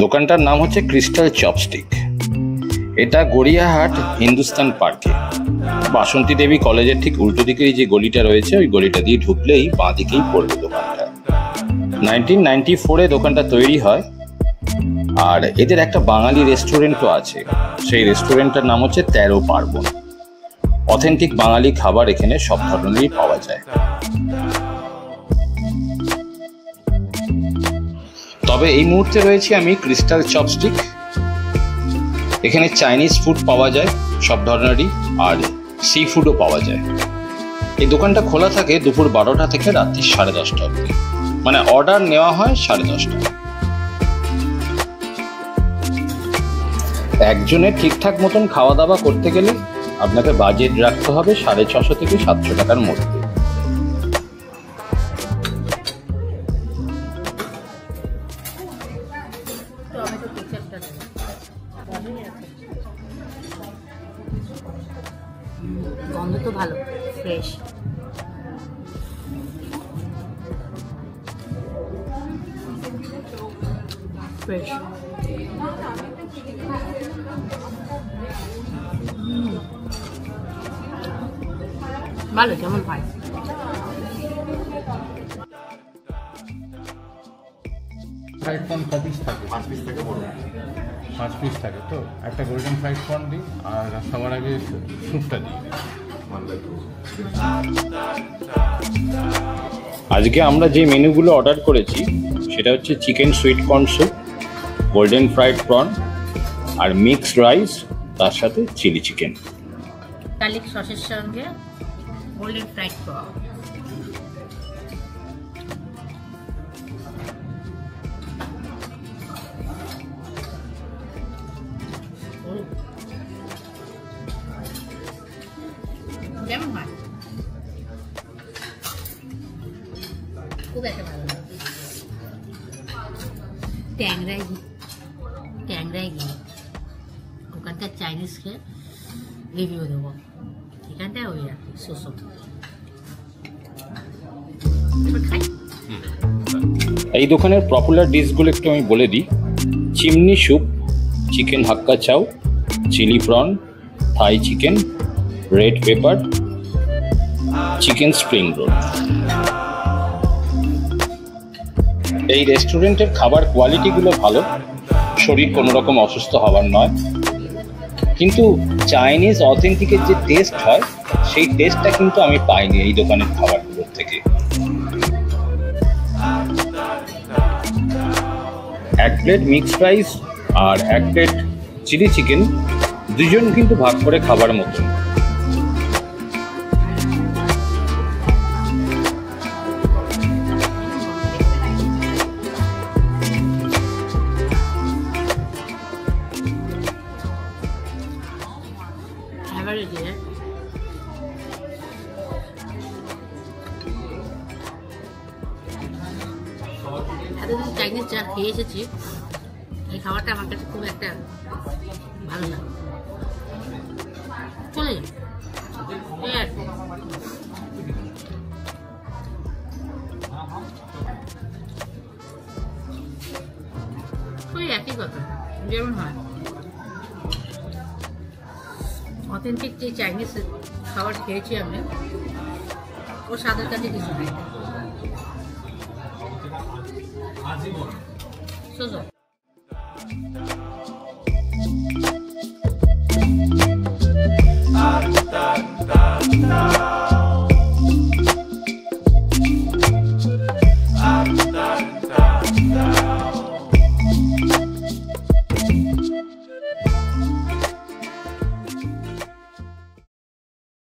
দোকানটার নাম হচ্ছে ক্রিস্টাল চপস্টিক। এটা গড়িয়াহাট হিন্দুস্তান পার্কে বাসন্তী দেবী কলেজের ঠিক উল্টো দিকেই যে গলিটা রয়েছে, ওই গলিটা দিয়ে ঢুকলেই বাঁ দিকেই পড়বে দোকানটা। 1994-এ দোকানটা তৈরি হয়। আর এদের একটা বাঙালি রেস্টুরেন্টও আছে, সেই রেস্টুরেন্টটার নাম হচ্ছে 13 পার্বণ। অথেন্টিক বাঙালি খাবার এখানে সব ধরনেরই পাওয়া যায়। তবে এই মুহূর্তে রয়েছি আমি ক্রিস্টাল চপস্টিক। এখানে চাইনিজ ফুড পাওয়া যায় সব ধরনেরই, আর সি ফুডও পাওয়া যায়। এই দোকানটা খোলা থাকে দুপুর 12টা থেকে রাত্রি 10:30 অবধি, মানে অর্ডার নেওয়া হয় 10:30। একজনের ঠিকঠাক মতন খাওয়া দাওয়া করতে গেলে আপনাকে বাজেট রাখতে হবে 650 থেকে 700 টাকার মধ্যে। গন্ধ তো ভালো, ফ্রেশ। ফ্রেশ ভালো, কেমন হয়? ফ্রাইড কর্ন কপিস থাকে, 5 পিস থেকে বড় 5 পিস থাকে। তো একটা গোল্ডেন ফ্রাইড কর্ন দিই, আর সবার আগে স্যুপটা দিই। আজকে আমরা যে মেনুগুলো অর্ডার করেছি সেটা হচ্ছে chicken sweet corn soup, golden fried prawn, আর মিক্সড রাইস, তার সাথে চিলি চিকেন। গার্লিক সসের সঙ্গে গোল্ডেন ফ্রাইড প্রন। কেমন হয়? খুব একটা ভালো লাগে। ট্যাংরাই গিয়ে ওখানকার চাইনিজকে রিভিউ দেবো। এখানটায় ওই আর কি শোষণ। এই দোকানের পপুলার ডিশগুলো একটু আমি বলে দিই। Chimney soup, chicken hakka chow, chilli prawn, Thai chicken, red pepper, chicken spring roll. এই রেস্টুরেন্টের খাবার কোয়ালিটিগুলো ভালো, শরীর কোনো রকম অসুস্থ হওয়ার নয়, কিন্তু চাইনিজ অথেন্টিকের যে টেস্ট হয় সেই টেস্টটা কিন্তু আমি পাইনি এই দোকানের খাবারগুলোর থেকে। এক প্লেট মিক্সড রাইস আর এক প্লেট চিলি চিকেন দুজন কিন্তু ভাগ করে খাবার মতন। এতদিন চাইনিজ যা খেয়ে এসেছি, এই খাবারটা আমার কাছে খুব একটা ভালো লাগে। চলে যাই আর ওই একই কথা যেমন হয়। অথেন্টিক যে চাইনিজ খাবার খেয়েছি আমি, ও স্বাদের কাছে কিছু নেই।